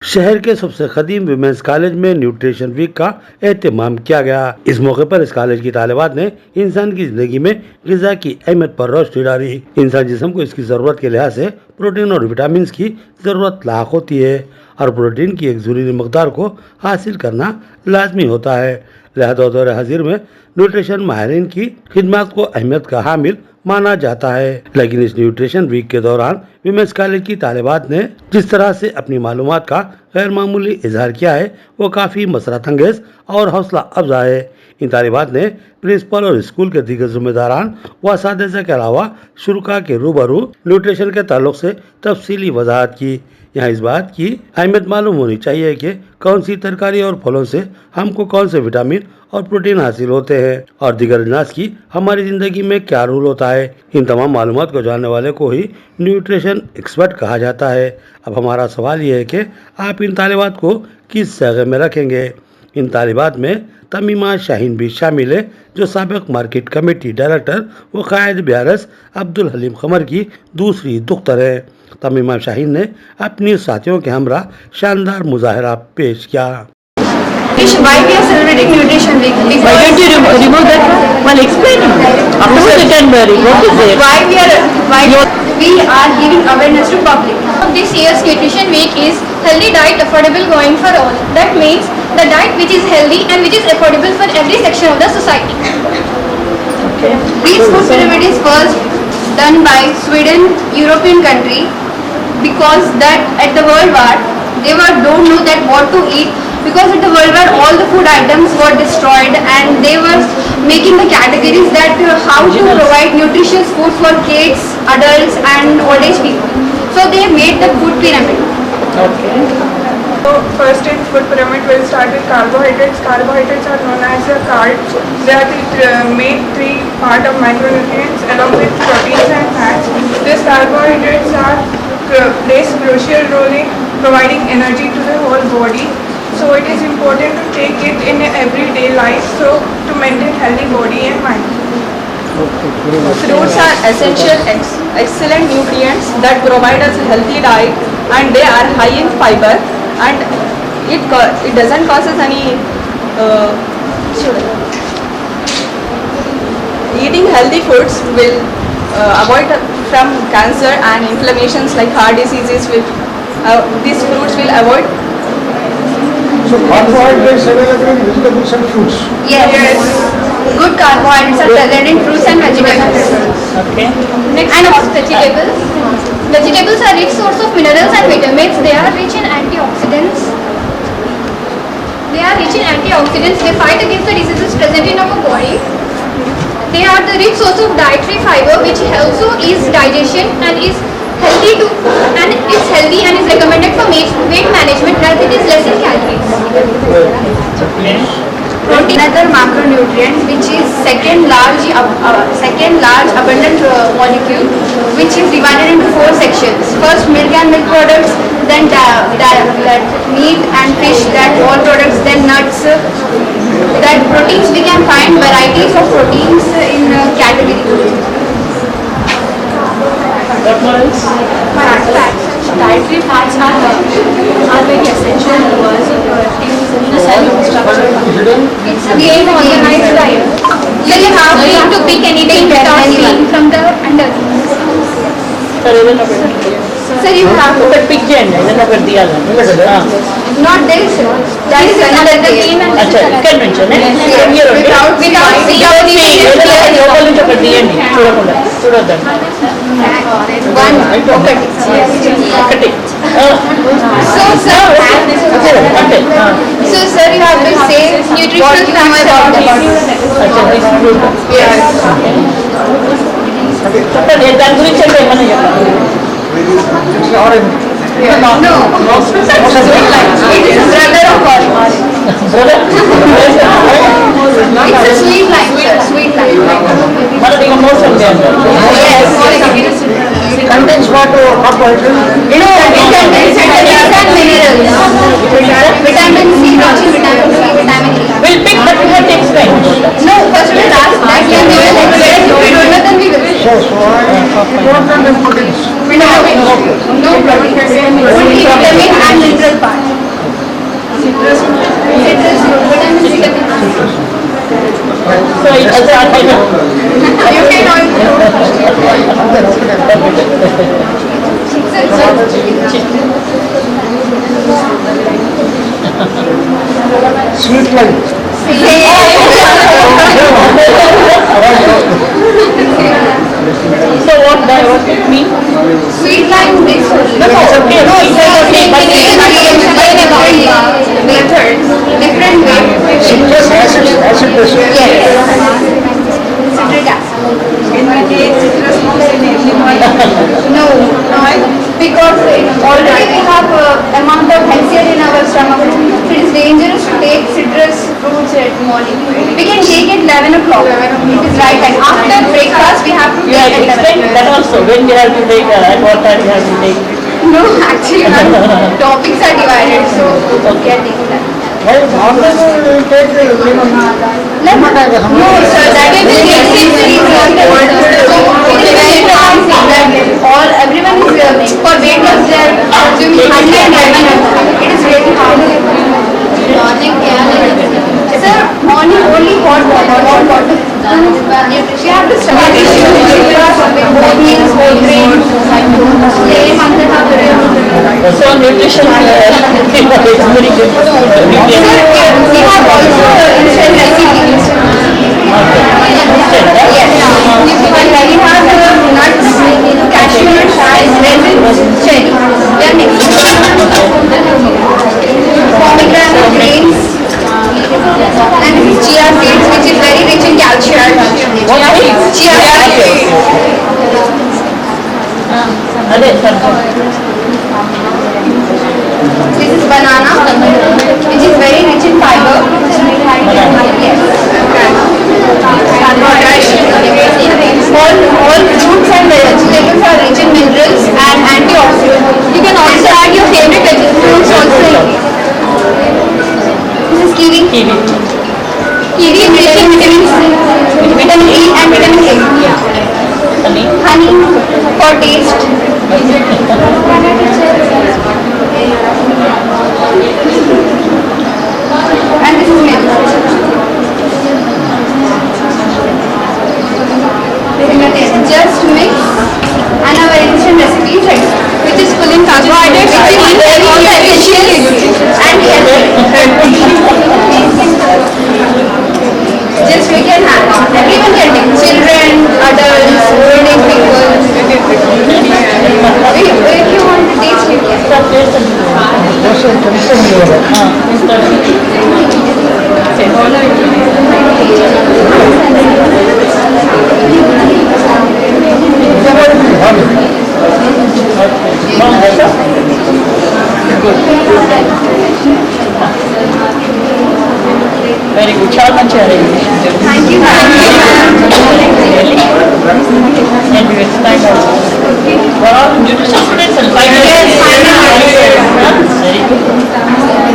शहर के सबसे कदीम विमेंस कॉलेज में न्यूट्रिशन वीक का एहतमाम किया गया। इस मौके पर इस कॉलेज की तालिबात ने इंसान की जिंदगी में ग़िज़ा की अहमियत पर रोशनी डाली। इंसान जिस्म को इसकी ज़रूरत के लिहाज से प्रोटीन और विटामिन की ज़रूरत लाक होती है और प्रोटीन की एक ज़रूरी मकदार को हासिल करना लाजमी होता है। लिहाजा दौर हाजिर में न्यूट्रिशन माहिरीन की खिदमत को अहमियत का हामिल माना जाता है। लेकिन इस न्यूट्रिशन वीक के दौरान विमेंस कॉलेज की तालिबात ने जिस तरह से अपनी मालूमात का गैर मामूली इजहार किया है वो काफ़ी मसरत अंगेज और हौसला अफजा है। इन तालिबात ने प्रिंसिपल और स्कूल के दीगर जिम्मेदारान व असातिज़ा के अलावा शुरुका के रूबरू न्यूट्रिशन के ताल्लुक से तफसीली वजाहत की। यहाँ इस बात की अहमियत मालूम होनी चाहिए कि कौन सी तरकारी और फलों से हमको कौन से विटामिन और प्रोटीन हासिल होते हैं और दीगर अजनास की हमारी ज़िंदगी में क्या रोल होता है। इन तमाम मालूमात को जानने वाले को ही न्यूट्रिशन एक्सपर्ट कहा जाता है। अब हमारा सवाल ये है कि आप इन तालिबात को किस जगह में रखेंगे। इन तालिबात में तमीमा शाहीन भी शामिल है जो साबिक मार्केट कमेटी डायरेक्टर व कायद BRS अब्दुल हलीम कमर की दूसरी दुख्तर है। तमीमा शाहीन ने अपनी साथियों के हमरा शानदार मुजाहरा पेश किया। Why we are celebrating Nutrition Week? Why don't you remove that one? Well, explain it. Afterwards you can worry. What is it? Why we are giving awareness to public. This year's Nutrition Week is healthy diet affordable going for all. That means the diet which is healthy and which is affordable for every section of the society. Okay. This food pyramid is first done by Sweden, European country, because that at the World War they don't know that what to eat. Because at the World War all the food items were destroyed and they were making the categories that how to provide nutritious food for kids, adults and old age people. So they made the food pyramid. Okay. So first in food pyramid we'll start with carbohydrates. Carbohydrates are known as the carbs. They are the main three part of macronutrients along with proteins and fats. These carbohydrates plays crucial role in providing energy to the whole body. So it is important to take it in everyday life so to maintain healthy body and mind. Fruits are essential, excellent nutrients that provide us a healthy diet, and they are high in fiber, and it doesn't cause us any eating healthy foods will avoid from cancer and inflammations like heart diseases. These fruits will avoid. So carbohydrates available in vegetables and fruits. Yes. Good carbohydrates are present in fruits and vegetables. Okay. Next, and vegetables. Vegetables are rich source of minerals and vitamins. They are rich in antioxidants. They fight against the diseases present in our body. They are the rich source of dietary fiber, which helps to ease digestion and is healthy and is recommended for weight management as it is less in calories. Protein, another macronutrient, which is second large abundant molecule, which is divided into 4 sections. First, milk and milk products, then meat and fish, that all products, then nuts. That proteins, we can find varieties of proteins in categories. Dietary fats are very essential in the cellular structure. It's a very organized diet. You have to pick anything from the under. Sir, you have to pick not this. That is another game. अच्छा convention है So sir, you have to say nutritional facts about the body. దాని గురించి అంటే ఏమన్నా No. It is a brother of ours. It's a sweet lime, sir. Sweet lime. మనది మోసం Yes. Contains what carbohydrates? No, it contains vitamins and minerals. Vitamin C, vitamin E. We'll pick, but we have to explain. No, first we will ask that. Then we will explain. If we don't know, then we will. Protein and proteins. No protein. Only vitamin and mineral part. I'll start it. You can Sweet line. So what it means? Sweet line mix. No, it's okay. No, it's okay. But Methods, different ways. Citrus acid base. Citric acid. In my case, citrus moves in every morning. No, because already we have amount of HCl in our stomach. It is dangerous to take citrus fruits at morning. We can take at 11 o'clock. It is right time. After breakfast, we have to you have take at 11 explained that o'clock. also. When we have to take, at what time we have to take. No, actually, topics are divided, so we are taking that. Why normally we take lemon? No, sir, that will take 6 weeks afterwards. So it is very important that all everyone is for weight loss they are consuming 100 lemon. It is really hard. Morning, sir, morning only hot water. You have to start whole meals, whole grains, So nutrition is very good. we have also instant recipes. Yes. And we have nuts, cashews, raisins, cherry. They are mixed. Pomegranate grains. And this is chia seeds, which is very rich in calcium. Chia seeds. This is banana, which is very rich in fiber. Yes. All fruits and vegetables are rich in minerals and antioxidants. You can also add your favorite fruits also in it. This is kiwi. Kiwi is rich in vitamin E and vitamin A. Honey for taste. And this is milk. Just mix and our instant recipe is ready, which is full in carbohydrates, which is very essential and healthy. Just we can have, everyone can take, children, adults, old age people. If you want to taste, you can. Very good. చాలా మంచిగా Thank you.